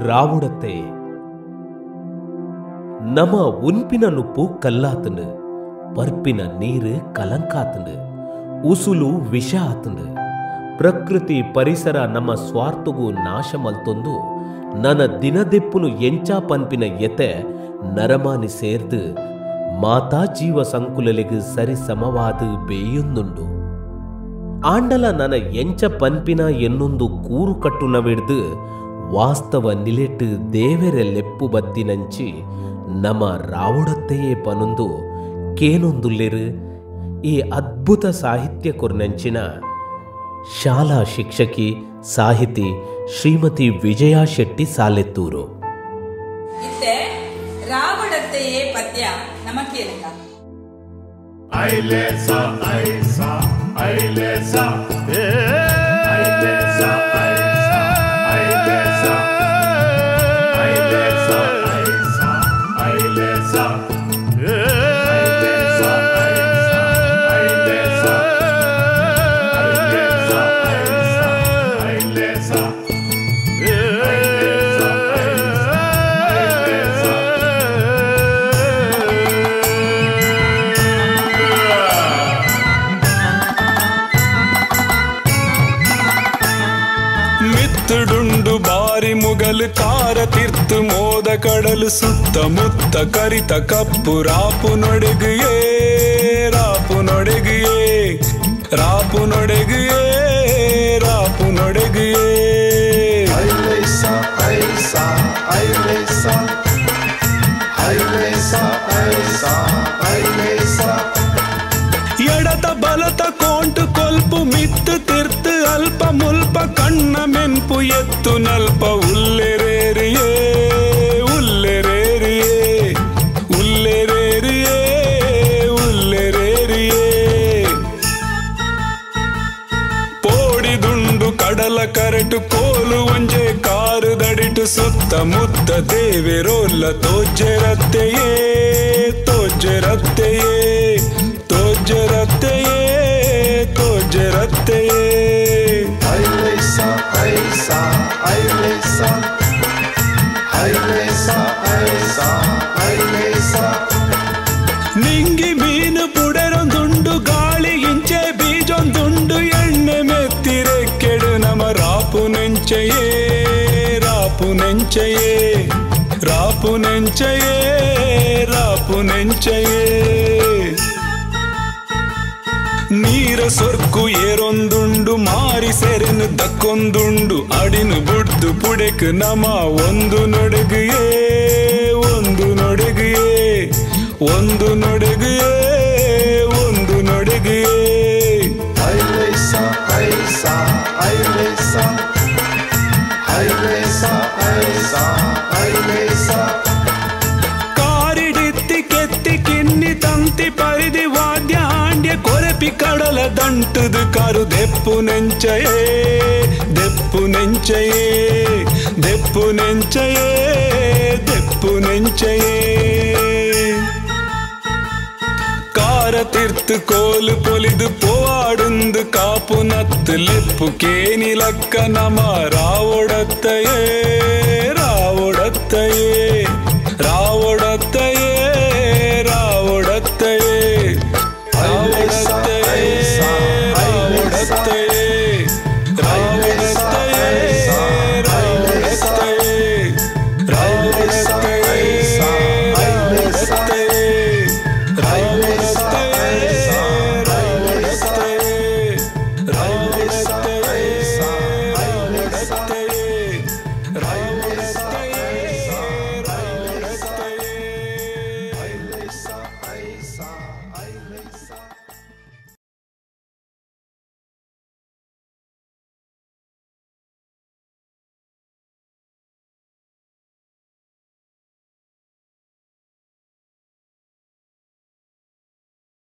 ರಾವುಡತೆ ನಮ ಉನ್ಪಿನ ನುಪ್ಪು ಕಲ್ಲಾತಂಡು ಪರ್ಪಿನ ನೀರು ಕಲಂಕಾತಂಡು ಉಸುಲು ವಿಷ ಆತಂಡು ಪ್ರಕೃತಿ ಪರಿಸರ ನಮ್ಮ ಸ್ವಾರ್ಥಗೂ ನಾಶ ಮಲ್ತೊಂದು ನನ್ನ ದಿನದೆಪ್ಪುನು ಎಂಚಾ ಪನ್ಪಿನ ಎತೆ ನರಮಾನಿ ಸೇರ್ದು ಮಾತಾ ಜೀವ ಸಂಕುಲಲಿಗೆ ಸರಿ ಸಮವಾದ ಬೇಯೊಂದುಂಡು ಆಂಡಲ ನನ್ನ ಎಂಚ ಪನ್ಪಿನ ಎನ್ನೊಂದು ಕೂರು ಕಟ್ಟುನವಿಡ್ದು ವಾಸ್ತವ ನಿಲೆಟ್ಟು ದೇವೆರೆ ಲೆಪ್ಪು ಬದ್ದಿನಂಚಿ ನಮ್ಮ ರಾವುಡತ್ತೆಯೇ ಪನೊಂದು ಕೇನೊಂದುಲ್ಲೆರು ಈ ಅದ್ಭುತ ಸಾಹಿತ್ಯ ಕೊರ್ನಂಚಿನ ಶಾಲಾ ಶಿಕ್ಷಕಿ ಸಾಹಿತಿ ಶ್ರೀಮತಿ ವಿಜಯಾ ಶೆಟ್ಟಿ ಸಾಲೆತ್ತೂರು. ಇತ್ತೆ ರಾವುಡತ್ತೆಯೇ ಪದ್ಯ ನಮಕೇಲಕ ಐಲೇಸ ಐಸ ಐಲೇಸ ಮುಗಲು ಕಾರ ತೀರ್ತು ಮೋದ ಕಡಲು ಸುತ್ತಮುತ್ತ ಕರಿತ ಕಪ್ಪು ರಾಪು ನೊಡೆಗೆಯೇ ರಾಪು ನೊಡೆಗೆಯೇ ರಾಪು ನೊಡೆಗೆಯೇ ರಾಪು ನೊಡೆಗೆಯೇ ಐಲೇಸ ಐಸ ಐಲೇಸ ಐಲೇಸ ಐಸ ಐಲೇಸ ಎಡತ ಬಲತ ಕೋಂಟು ಕೊಲ್ಪು ಮಿತ್ತು ತಿರ್ತು ಅಲ್ಪ ಮುಲ್ಪ ಕಣ್ಣ ಮೆನ್ಪು ಎತ್ತು ನಲ್ಪ ಉಲ್ಲೆರೇರಿಯೇ ಉಲ್ಲೆರೇರಿಯೇ ಉಲ್ಲೆರೇರಿಯೇ ಉಲ್ಲೆರೇರಿಯೇ ಪೋಡಿದುಂಡು ಕಡಲ ಕರೆಟು ಕೋಲು ಒಂಜೆ ಕಾರು ದಡಿಟು ಸುತ್ತಮುತ್ತ ದೇವೆರೋಲ್ಲ ತೋಜೆರತ್ತೆಯೇ ತೋಜೆರತ್ತೆಯೇ ತೋಜೆರತ್ತೆಯೇ ತೋಜೆರತ್ತೆಯೇ ಐಲೇಸ ಐಸ ಐಲೇಸ ಐಲೇಸ ಐಸ ಐಲೇಸ ನಿಂಗಿ ಮೀನು ಪುಡೆರೊಂದುಂಡು ಗಾಳಿ ಇಂಚೆ ಬೀಜೊಂದುಂಡು ಎಣ್ಣೆ ಮೆತ್ತಿರೆ ಕೆಡು ನಮ ರಾಪು ನೆಂಚೆಯೇ ರಾಪು ನೆಂಚೆಯೇ ರಾಪು ನೆಂಚೆಯೇ ರಾಪು ನೆಂಚೆಯೇ ನೀರ ಸೊರ್ಕು ಏರೊಂದುಂಡು ಮಾರಿ ಸೆರೆನು ದಕ್ಕೊಂದುಂಡು ಅಡಿನು ಬುಡ್ದು ಪುಡೆಕ್ ನಮ ಒಂದು ನೊಡೆಗೆಯೇ ಒಂದು ನೊಡೆಗೆಯೇ ಒಂದು ನೊಡೆಗೆಯೇ ಒಂದು ನೊಡೆಗೆಯೇ ಐಲೇಸ ಐಸ ಐಲೇಸ ಐಲೇಸ ಐಸ ಐಲೇಸ ಕಾರಿಡಿತ್ತಿ ಕೆತ್ತಿ ಕಿನ್ನಿ ತಂತಿ ಪರಿದಿ ವಾದ್ಯ ಹಾಂಡ್ಯ ಕೊರಪಿ ಕಡಲ ದಂಟುದು ಕಾರು ದೆಪ್ಪು ನೆಂಚಯೇ ದೆಪ್ಪು ನೆಂಚಯೇ ದೆಪ್ಪು ನೆಂಚಯೇ ದೆಪ್ಪು ನೆಂಚಯೇ ಕಾರ ತಿರ್ತು ಕೋಲು ಪೊಲಿದು ಪೋವಾಡುಂದು ಕಾಪು ನತ್ತು ಲೆಪ್ಪು ಕೇನಿಲಕ್ಕ ನಮ ರಾವುಡತ್ತೆಯೇ